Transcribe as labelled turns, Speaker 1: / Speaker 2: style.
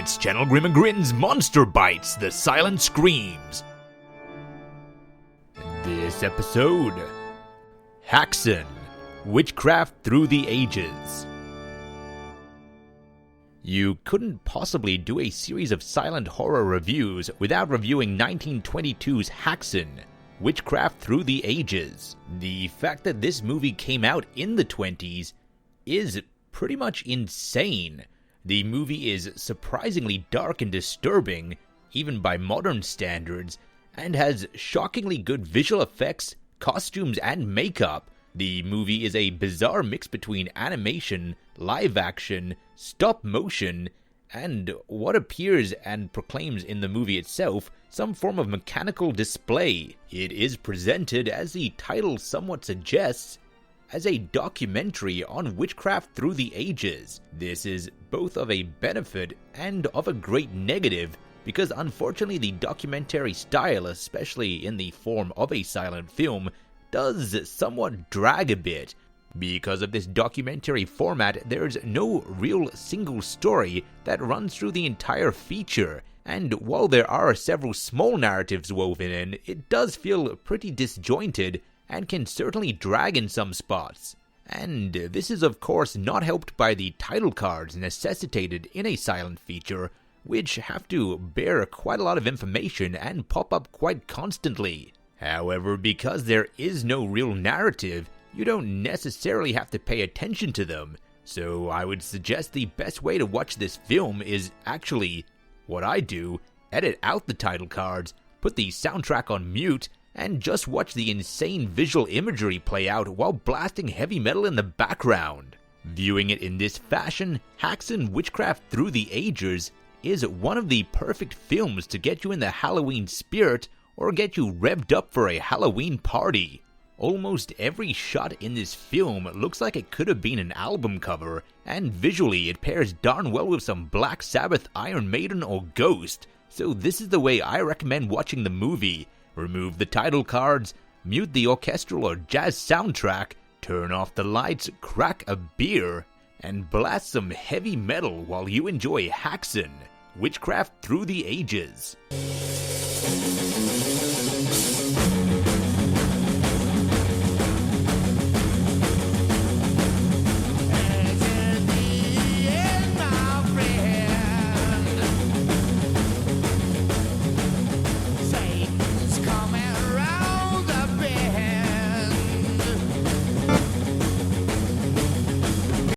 Speaker 1: It's Channel Grim and Grin's Monster Bites, the Silent Screams. This episode, Haxan, Witchcraft Through the Ages. You couldn't possibly do a series of silent horror reviews without reviewing 1922's Haxan, Witchcraft Through the Ages. The fact that this movie came out in the 20s is pretty much insane. The movie is surprisingly dark and disturbing, even by modern standards, and has shockingly good visual effects, costumes, and makeup. The movie is a bizarre mix between animation, live action, stop motion, and what appears and proclaims in the movie itself some form of mechanical display. It is presented, as the title somewhat suggests, as a documentary on witchcraft through the ages. This is both of a benefit and of a great negative, because unfortunately the documentary style, especially in the form of a silent film, does somewhat drag a bit. Because of this documentary format, there's no real single story that runs through the entire feature, and while there are several small narratives woven in, it does feel pretty disjointed and can certainly drag in some spots. And this is of course not helped by the title cards necessitated in a silent feature, which have to bear quite a lot of information and pop up quite constantly. However, because there is no real narrative, you don't necessarily have to pay attention to them, so I would suggest the best way to watch this film is actually what I do: edit out the title cards, put the soundtrack on mute, and just watch the insane visual imagery play out while blasting heavy metal in the background. Viewing it in this fashion, Haxan Witchcraft Through the Ages is one of the perfect films to get you in the Halloween spirit or get you revved up for a Halloween party. Almost every shot in this film looks like it could have been an album cover, and visually it pairs darn well with some Black Sabbath, Iron Maiden, or Ghost, so this is the way I recommend watching the movie. Remove the title cards, mute the orchestral or jazz soundtrack, turn off the lights, crack a beer, and blast some heavy metal while you enjoy Haxan, Witchcraft Through the Ages.